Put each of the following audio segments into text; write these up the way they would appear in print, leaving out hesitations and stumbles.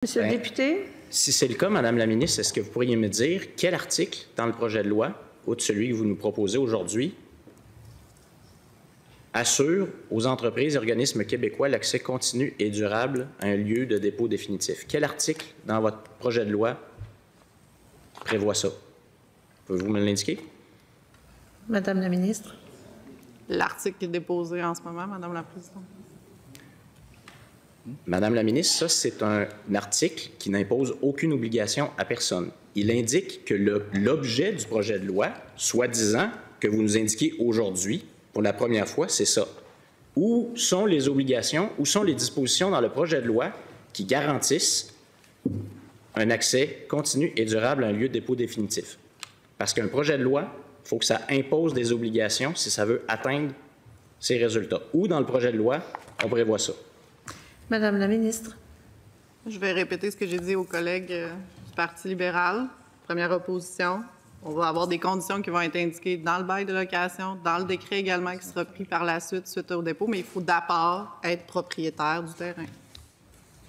Monsieur le député? Si c'est le cas, Madame la ministre, est-ce que vous pourriez me dire quel article dans le projet de loi, outre celui que vous nous proposez aujourd'hui, assure aux entreprises et organismes québécois l'accès continu et durable à un lieu de dépôt définitif? Quel article dans votre projet de loi prévoit ça? Pouvez-vous me l'indiquer? Madame la ministre. L'article qui est déposé en ce moment, Madame la Présidente. Madame la ministre, ça, c'est un article qui n'impose aucune obligation à personne. Il indique que l'objet du projet de loi, soi-disant, que vous nous indiquez aujourd'hui, pour la première fois, c'est ça. Où sont les obligations, où sont les dispositions dans le projet de loi qui garantissent un accès continu et durable à un lieu de dépôt définitif? Parce qu'un projet de loi, il faut que ça impose des obligations si ça veut atteindre ces résultats. Où dans le projet de loi, on prévoit ça? Madame la ministre. Je vais répéter ce que j'ai dit aux collègues du Parti libéral. Première opposition, on va avoir des conditions qui vont être indiquées dans le bail de location, dans le décret également qui sera pris par la suite au dépôt, mais il faut d'abord être propriétaire du terrain.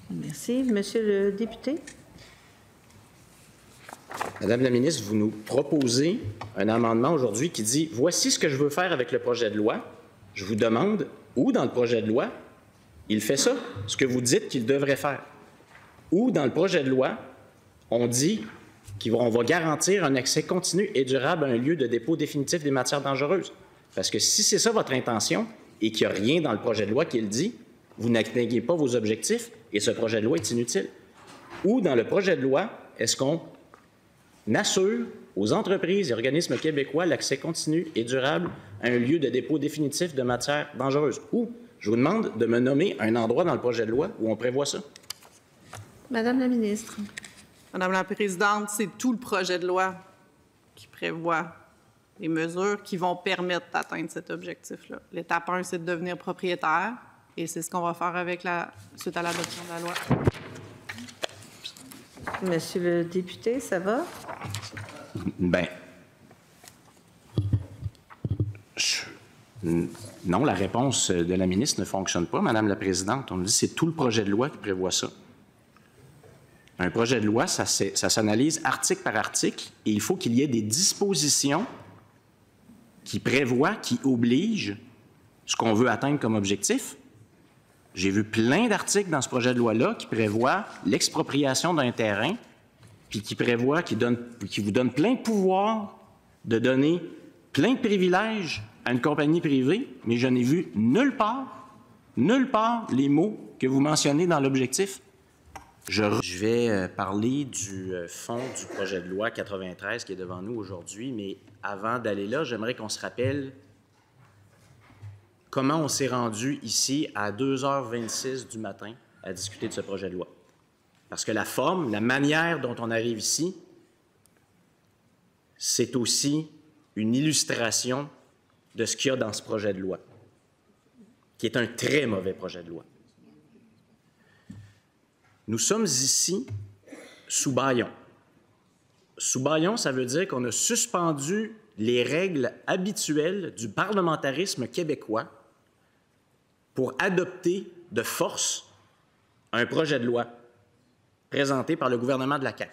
Merci. Monsieur le député. Madame la ministre, vous nous proposez un amendement aujourd'hui qui dit « Voici ce que je veux faire avec le projet de loi. » Je vous demande où dans le projet de loi il fait ça, ce que vous dites qu'il devrait faire. Où dans le projet de loi, on dit qu'on va garantir un accès continu et durable à un lieu de dépôt définitif des matières dangereuses. Parce que si c'est ça votre intention et qu'il n'y a rien dans le projet de loi qui le dit, vous n'atteignez pas vos objectifs et ce projet de loi est inutile. Où dans le projet de loi est-ce qu'on assure aux entreprises et organismes québécois l'accès continu et durable à un lieu de dépôt définitif de matières dangereuses? Où? Je vous demande de me nommer un endroit dans le projet de loi où on prévoit ça. Madame la ministre. Madame la Présidente, c'est tout le projet de loi qui prévoit les mesures qui vont permettre d'atteindre cet objectif-là. L'étape 1, c'est de devenir propriétaire et c'est ce qu'on va faire avec suite à l'adoption de la loi. Monsieur le député, ça va? Bien. Non, la réponse de la ministre ne fonctionne pas, Madame la Présidente. On nous dit que c'est tout le projet de loi qui prévoit ça. Un projet de loi, ça s'analyse article par article et il faut qu'il y ait des dispositions qui prévoient, qui obligent ce qu'on veut atteindre comme objectif. J'ai vu plein d'articles dans ce projet de loi-là qui prévoient l'expropriation d'un terrain puis qui prévoient, qui vous donnent plein de pouvoirs de donner plein de privilèges à une compagnie privée, mais je n'ai vu nulle part les mots que vous mentionnez dans l'objectif. Je vais parler du fond du projet de loi 93 qui est devant nous aujourd'hui, mais avant d'aller là, j'aimerais qu'on se rappelle comment on s'est rendu ici à 2h26 du matin à discuter de ce projet de loi. Parce que la forme, la manière dont on arrive ici, c'est aussi une illustration de ce qu'il y a dans ce projet de loi, qui est un très mauvais projet de loi. Nous sommes ici sous bâillon. Sous bâillon, ça veut dire qu'on a suspendu les règles habituelles du parlementarisme québécois pour adopter de force un projet de loi présenté par le gouvernement de la CAQ.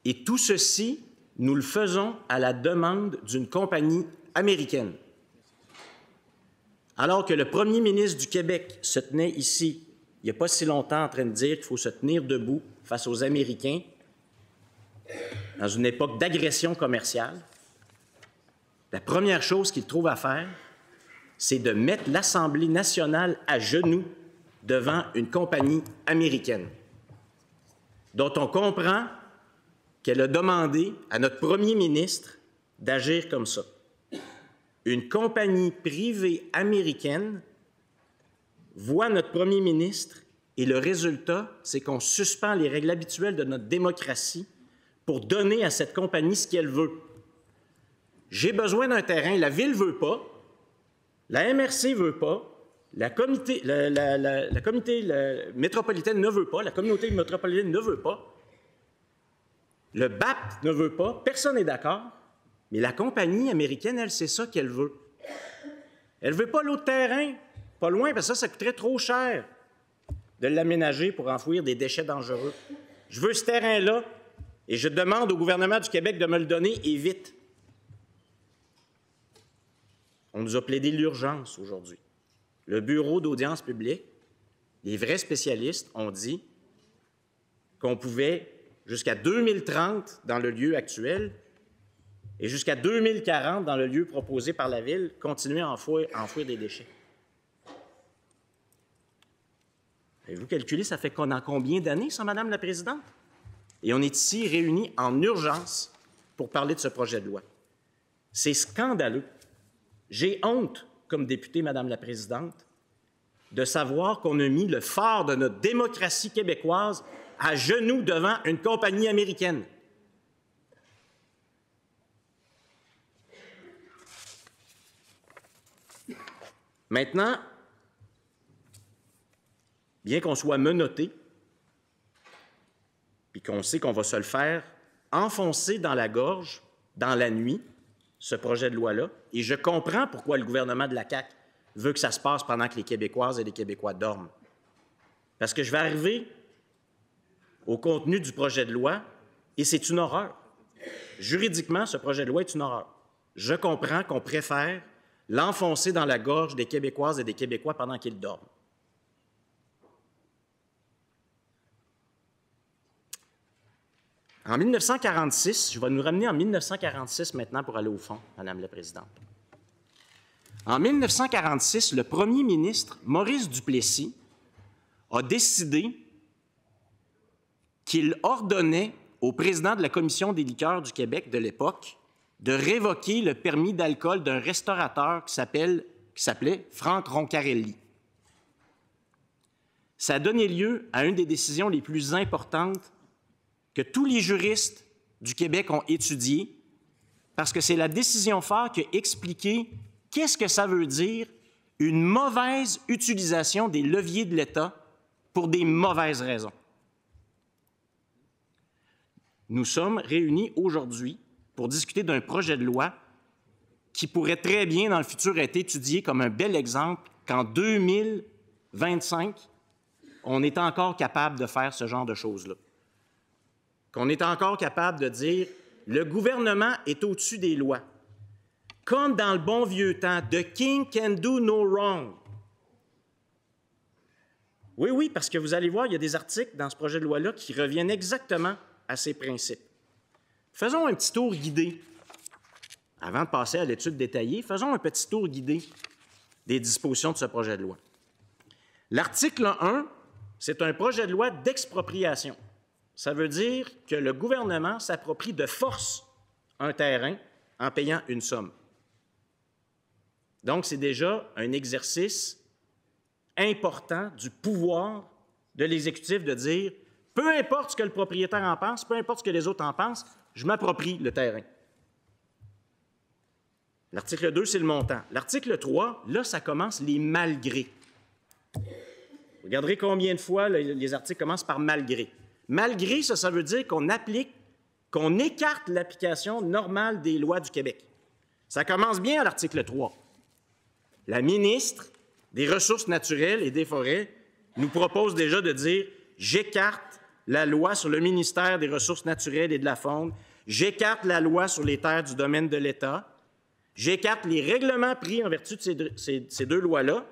Et tout ceci, nous le faisons à la demande d'une compagnie américaine. Alors que le premier ministre du Québec se tenait ici, il n'y a pas si longtemps, en train de dire qu'il faut se tenir debout face aux Américains dans une époque d'agression commerciale, la première chose qu'il trouve à faire, c'est de mettre l'Assemblée nationale à genoux devant une compagnie américaine, dont on comprend qu'elle a demandé à notre premier ministre d'agir comme ça. Une compagnie privée américaine voit notre premier ministre et le résultat, c'est qu'on suspend les règles habituelles de notre démocratie pour donner à cette compagnie ce qu'elle veut. J'ai besoin d'un terrain, la Ville ne veut pas, la MRC ne veut pas, la communauté métropolitaine ne veut pas, la communauté métropolitaine ne veut pas, le BAP ne veut pas, personne n'est d'accord, mais la compagnie américaine, elle, c'est ça qu'elle veut. Elle ne veut pas l'autre terrain, pas loin, parce que ça coûterait trop cher. de l'aménager pour enfouir des déchets dangereux. Je veux ce terrain-là et je demande au gouvernement du Québec de me le donner et vite. On nous a plaidé l'urgence aujourd'hui. Le bureau d'audience publique, les vrais spécialistes ont dit qu'on pouvait, jusqu'à 2030 dans le lieu actuel et jusqu'à 2040 dans le lieu proposé par la Ville, continuer à enfouir des déchets. Avez-vous calculé, ça fait dans combien d'années, ça, Madame la Présidente? Et on est ici réunis en urgence pour parler de ce projet de loi. C'est scandaleux. J'ai honte, comme député, Madame la Présidente, de savoir qu'on a mis le phare de notre démocratie québécoise à genoux devant une compagnie américaine. Maintenant, bien qu'on soit menotté, puis qu'on sait qu'on va se le faire enfoncer dans la gorge, dans la nuit, ce projet de loi-là, et je comprends pourquoi le gouvernement de la CAQ veut que ça se passe pendant que les Québécoises et les Québécois dorment. Parce que je vais arriver au contenu du projet de loi, et c'est une horreur. Juridiquement, ce projet de loi est une horreur. Je comprends qu'on préfère l'enfoncer dans la gorge des Québécoises et des Québécois pendant qu'ils dorment. En 1946, je vais nous ramener en 1946 maintenant pour aller au fond, Madame la Présidente. En 1946, le premier ministre, Maurice Duplessis, a décidé qu'il ordonnait au président de la Commission des liqueurs du Québec de l'époque de révoquer le permis d'alcool d'un restaurateur qui s'appelait Franck Roncarelli. Ça a donné lieu à une des décisions les plus importantes que tous les juristes du Québec ont étudiées, parce que c'est la décision phare qui a expliqué qu'est-ce que ça veut dire une mauvaise utilisation des leviers de l'État pour des mauvaises raisons. Nous sommes réunis aujourd'hui pour discuter d'un projet de loi qui pourrait très bien, dans le futur, être étudié comme un bel exemple qu'en 2025, on est encore capable de faire ce genre de choses-là. Qu'on est encore capable de dire « le gouvernement est au-dessus des lois ». Comme dans le bon vieux temps, « the king can do no wrong ». Oui, parce que vous allez voir, il y a des articles dans ce projet de loi-là qui reviennent exactement à ces principes. Faisons un petit tour guidé. Avant de passer à l'étude détaillée, faisons un petit tour guidé des dispositions de ce projet de loi. L'article 1, c'est un projet de loi d'expropriation. Ça veut dire que le gouvernement s'approprie de force un terrain en payant une somme. Donc, c'est déjà un exercice important du pouvoir de l'exécutif de dire « peu importe ce que le propriétaire en pense, peu importe ce que les autres en pensent, je m'approprie le terrain ». L'article 2, c'est le montant. L'article 3, là, ça commence les malgré. Vous regarderez combien de fois les articles commencent par malgré. Malgré, ça veut dire qu'on écarte l'application normale des lois du Québec. Ça commence bien à l'article 3. La ministre des Ressources naturelles et des Forêts nous propose déjà de dire « j'écarte la loi sur le ministère des Ressources naturelles et de la Faune, j'écarte la loi sur les terres du domaine de l'État, j'écarte les règlements pris en vertu de ces deux lois-là,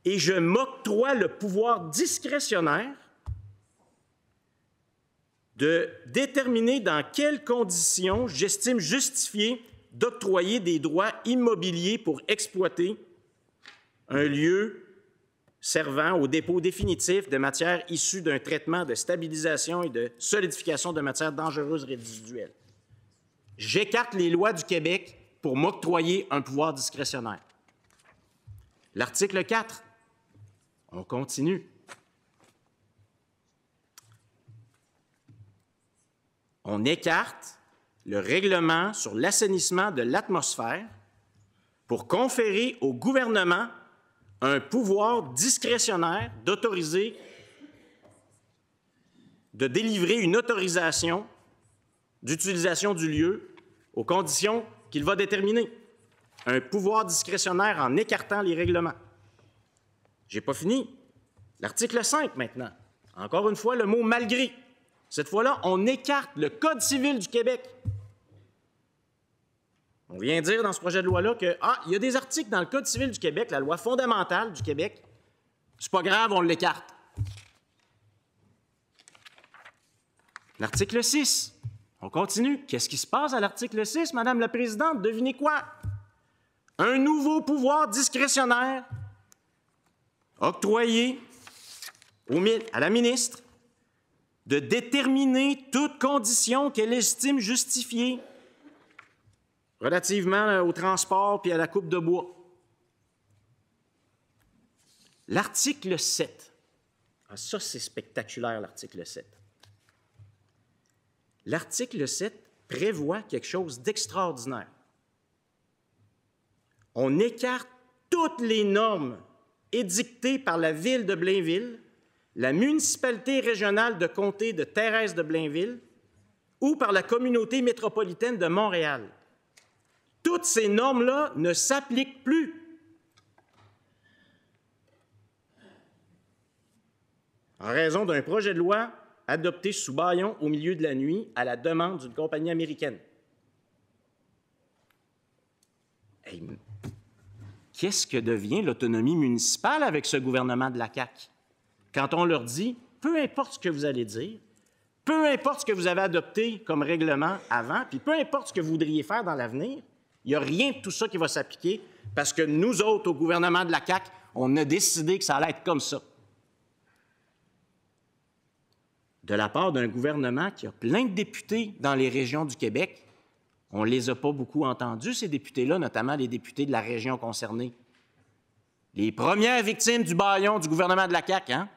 et je m'octroie le pouvoir discrétionnaire de déterminer dans quelles conditions j'estime justifié d'octroyer des droits immobiliers pour exploiter un lieu servant au dépôt définitif de matières issues d'un traitement de stabilisation et de solidification de matières dangereuses résiduelles. J'écarte les lois du Québec pour m'octroyer un pouvoir discrétionnaire. L'article 4, on continue. On écarte le règlement sur l'assainissement de l'atmosphère pour conférer au gouvernement un pouvoir discrétionnaire d'autoriser, de délivrer une autorisation d'utilisation du lieu aux conditions qu'il va déterminer. Un pouvoir discrétionnaire en écartant les règlements. Je n'ai pas fini. L'article 5, maintenant. Encore une fois, le mot « malgré ». Cette fois-là, on écarte le Code civil du Québec. On vient dire dans ce projet de loi-là que, il y a des articles dans le Code civil du Québec, la loi fondamentale du Québec, c'est pas grave, on l'écarte. L'article 6, on continue. Qu'est-ce qui se passe à l'article 6, Madame la Présidente? Devinez quoi? Un nouveau pouvoir discrétionnaire octroyé à la ministre de déterminer toute condition qu'elle estime justifiée relativement au transport puis à la coupe de bois. L'article 7. Ça, c'est spectaculaire, l'article 7. L'article 7 prévoit quelque chose d'extraordinaire. On écarte toutes les normes édictées par la Ville de Blainville, la municipalité régionale de comté de Thérèse de Blainville ou par la communauté métropolitaine de Montréal. Toutes ces normes-là ne s'appliquent plus. En raison d'un projet de loi adopté sous bâillon au milieu de la nuit à la demande d'une compagnie américaine. Hey, qu'est-ce que devient l'autonomie municipale avec ce gouvernement de la CAQ? Quand on leur dit, peu importe ce que vous allez dire, peu importe ce que vous avez adopté comme règlement avant, puis peu importe ce que vous voudriez faire dans l'avenir, il n'y a rien de tout ça qui va s'appliquer parce que nous autres, au gouvernement de la CAQ, on a décidé que ça allait être comme ça. De la part d'un gouvernement qui a plein de députés dans les régions du Québec, on ne les a pas beaucoup entendus, ces députés-là, notamment les députés de la région concernée. Les premières victimes du bâillon du gouvernement de la CAQ, hein?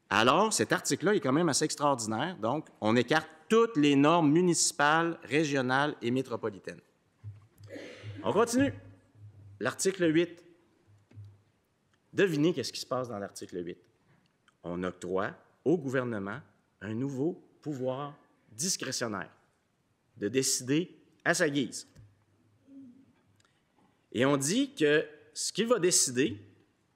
Alors, cet article-là est quand même assez extraordinaire. Donc, on écarte toutes les normes municipales, régionales et métropolitaines. On continue. L'article 8. Devinez qu'est-ce qui se passe dans l'article 8. On octroie au gouvernement un nouveau pouvoir discrétionnaire de décider à sa guise. Et on dit que ce qu'il va décider,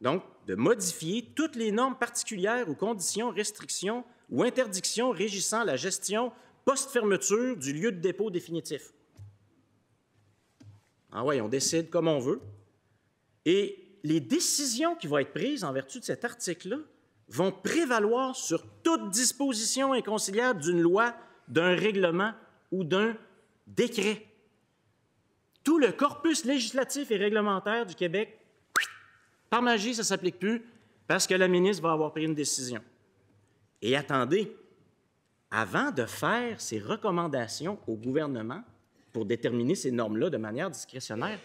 donc, de modifier toutes les normes particulières ou conditions, restrictions ou interdictions régissant la gestion post-fermeture du lieu de dépôt définitif. Ah oui, on décide comme on veut. Et les décisions qui vont être prises en vertu de cet article-là vont prévaloir sur toute disposition inconciliable d'une loi, d'un règlement ou d'un décret. Tout le corpus législatif et réglementaire du Québec, par magie, ça ne s'applique plus parce que la ministre va avoir pris une décision. Et attendez, avant de faire ces recommandations au gouvernement pour déterminer ces normes-là de manière discrétionnaire,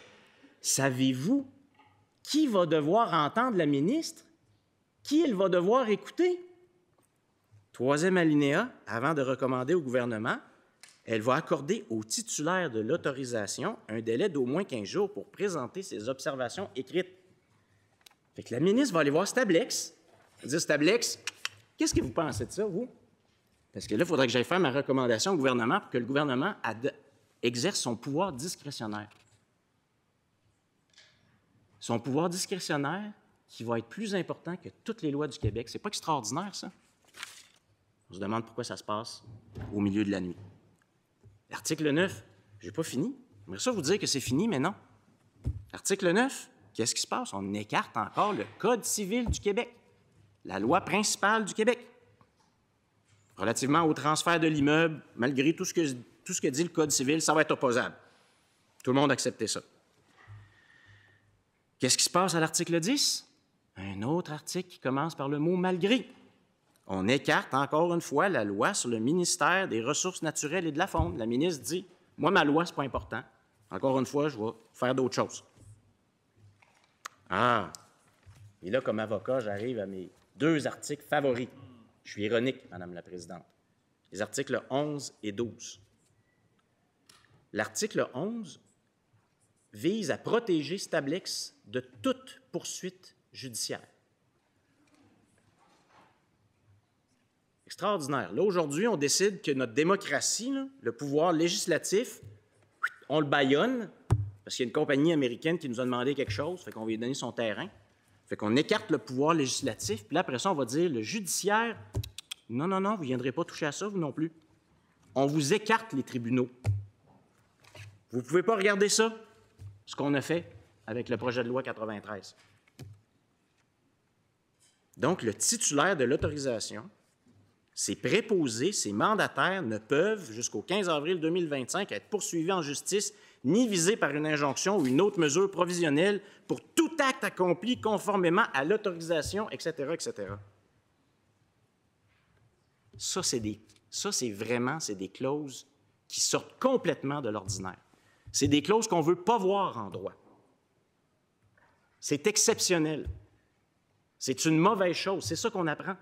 savez-vous qui va devoir entendre la ministre? Qui elle va devoir écouter? Troisième alinéa, avant de recommander au gouvernement, elle va accorder au titulaire de l'autorisation un délai d'au moins 15 jours pour présenter ses observations écrites. Fait que la ministre va aller voir Stablex. Elle va dire, Stablex, qu'est-ce que vous pensez de ça, vous? Parce que là, il faudrait que j'aille faire ma recommandation au gouvernement pour que le gouvernement exerce son pouvoir discrétionnaire. Son pouvoir discrétionnaire qui va être plus important que toutes les lois du Québec. C'est pas extraordinaire, ça? On se demande pourquoi ça se passe au milieu de la nuit. L'article 9, je n'ai pas fini. J'aimerais ça vous dire que c'est fini, mais non. Article 9, qu'est-ce qui se passe? On écarte encore le Code civil du Québec, la loi principale du Québec. Relativement au transfert de l'immeuble, malgré tout ce que dit le Code civil, ça va être opposable. Tout le monde a accepté ça. Qu'est-ce qui se passe à l'article 10? Un autre article qui commence par le mot « malgré ». On écarte encore une fois la loi sur le ministère des Ressources naturelles et de la faune. La ministre dit « Moi, ma loi, ce n'est pas important. Encore une fois, je vais faire d'autres choses. » Ah! Et là, comme avocat, j'arrive à mes 2 articles favoris. Je suis ironique, Madame la Présidente. Les articles 11 et 12. L'article 11 vise à protéger Stablex de toute poursuite judiciaire. Extraordinaire. Là, aujourd'hui, on décide que notre démocratie, là, le pouvoir législatif, on le bâillonne parce qu'il y a une compagnie américaine qui nous a demandé quelque chose, fait qu'on va lui donner son terrain. Fait qu'on écarte le pouvoir législatif, puis là, après ça, on va dire, le judiciaire, non, non, non, vous ne viendrez pas toucher à ça, vous non plus. On vous écarte les tribunaux. Vous ne pouvez pas regarder ça, ce qu'on a fait avec le projet de loi 93. Donc, le titulaire de l'autorisation, ses préposés, ses mandataires ne peuvent, jusqu'au 15 avril 2025, être poursuivis en justice ni visés par une injonction ou une autre mesure provisionnelle pour tout acte accompli conformément à l'autorisation, etc., etc. Ça, c'est vraiment des clauses qui sortent complètement de l'ordinaire. C'est des clauses qu'on ne veut pas voir en droit. C'est exceptionnel. C'est une mauvaise chose. C'est ça qu'on apprend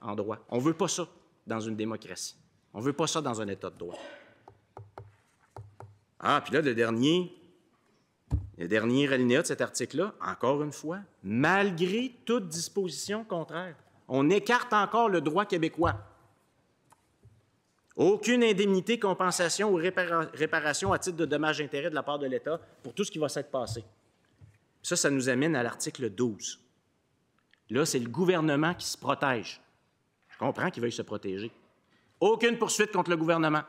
en droit. On ne veut pas ça dans une démocratie. On ne veut pas ça dans un État de droit. Ah, puis là, le dernier alinéa de cet article-là, encore une fois, malgré toute disposition contraire, on écarte encore le droit québécois. Aucune indemnité, compensation ou réparation à titre de dommages-intérêts de la part de l'État pour tout ce qui va s'être passé. Ça nous amène à l'article 12. Là, c'est le gouvernement qui se protège. Je comprends qu'il veuille se protéger. Aucune poursuite contre le gouvernement.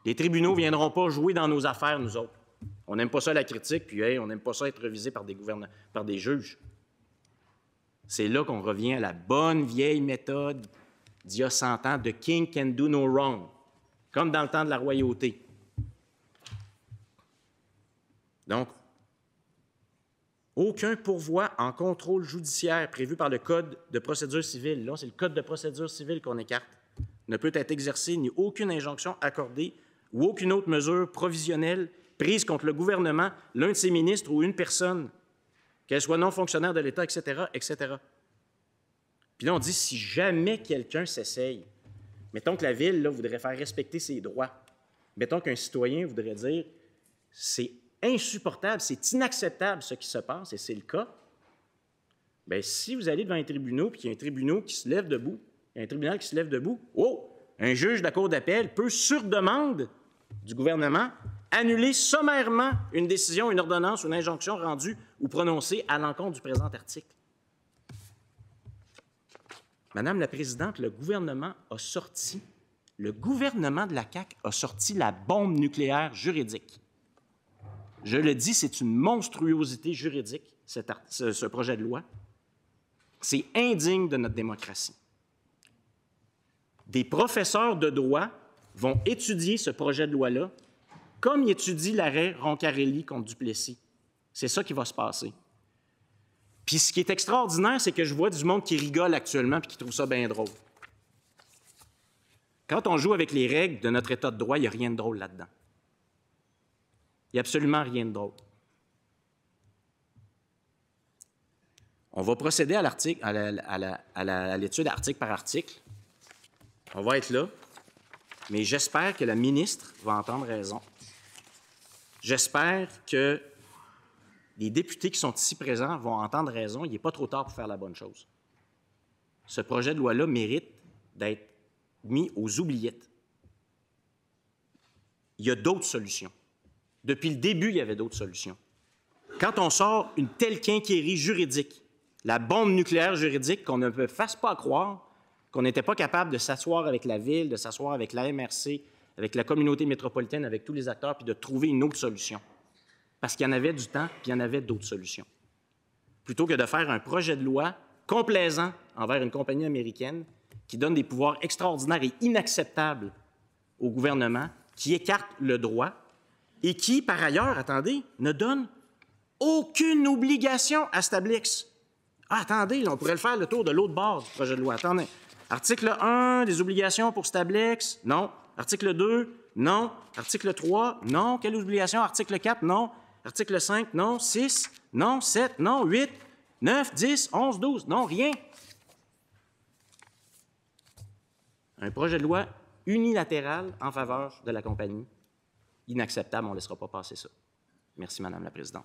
Les tribunaux ne viendront pas jouer dans nos affaires, nous autres. On n'aime pas ça la critique, puis hey, on n'aime pas ça être revisé par des juges. C'est là qu'on revient à la bonne vieille méthode d'il y a 100 ans, « The king can do no wrong », comme dans le temps de la royauté. Donc, aucun pourvoi en contrôle judiciaire prévu par le Code de procédure civile, là, c'est le Code de procédure civile qu'on écarte, ne peut être exercé, ni aucune injonction accordée ou aucune autre mesure provisionnelle prise contre le gouvernement, l'un de ses ministres ou une personne, qu'elle soit non fonctionnaire de l'État, etc., etc. Puis là, on dit, si jamais quelqu'un s'essaye, mettons que la Ville là, voudrait faire respecter ses droits, mettons qu'un citoyen voudrait dire, c'est insupportable, c'est inacceptable ce qui se passe, et c'est le cas, bien, si vous allez devant un tribunal, puis qu'il y a un tribunal qui se lève debout, il y a un tribunal qui se lève debout, oh, un juge de la Cour d'appel peut, sur demande du gouvernement, annuler sommairement une décision, une ordonnance ou une injonction rendue ou prononcée à l'encontre du présent article. Madame la Présidente, le gouvernement de la CAQ a sorti la bombe nucléaire juridique. Je le dis, c'est une monstruosité juridique, ce projet de loi. C'est indigne de notre démocratie. Des professeurs de droit vont étudier ce projet de loi-là comme ils étudient l'arrêt Roncarelli contre Duplessis. C'est ça qui va se passer. Puis ce qui est extraordinaire, c'est que je vois du monde qui rigole actuellement et qui trouve ça bien drôle. Quand on joue avec les règles de notre État de droit, il n'y a rien de drôle là-dedans. Il n'y a absolument rien de drôle. On va procéder à l'étude article par article. On va être là, mais j'espère que la ministre va entendre raison. J'espère que les députés qui sont ici présents vont entendre raison. Il n'est pas trop tard pour faire la bonne chose. Ce projet de loi-là mérite d'être mis aux oubliettes. Il y a d'autres solutions. Depuis le début, il y avait d'autres solutions. Quand on sort une telle quincaillerie juridique, la bombe nucléaire juridique qu'on ne me fasse pas croire qu'on n'était pas capable de s'asseoir avec la Ville, de s'asseoir avec la MRC, avec la communauté métropolitaine, avec tous les acteurs, puis de trouver une autre solution. Parce qu'il y en avait du temps, puis il y en avait d'autres solutions. Plutôt que de faire un projet de loi complaisant envers une compagnie américaine qui donne des pouvoirs extraordinaires et inacceptables au gouvernement, qui écarte le droit et qui, par ailleurs, attendez, ne donne aucune obligation à Stablix. Ah, attendez, là, on pourrait le faire le tour de l'autre bord du projet de loi. Attendez. Article 1, des obligations pour Stablix, non. Article 2, non. Article 3, non. Quelle obligation? Article 4, non. Article 5, non. 6, non. 7, non. 8, 9, 10, 11, 12, non, rien. Un projet de loi unilatéral en faveur de la compagnie. Inacceptable, on ne laissera pas passer ça. Merci, Madame la Présidente.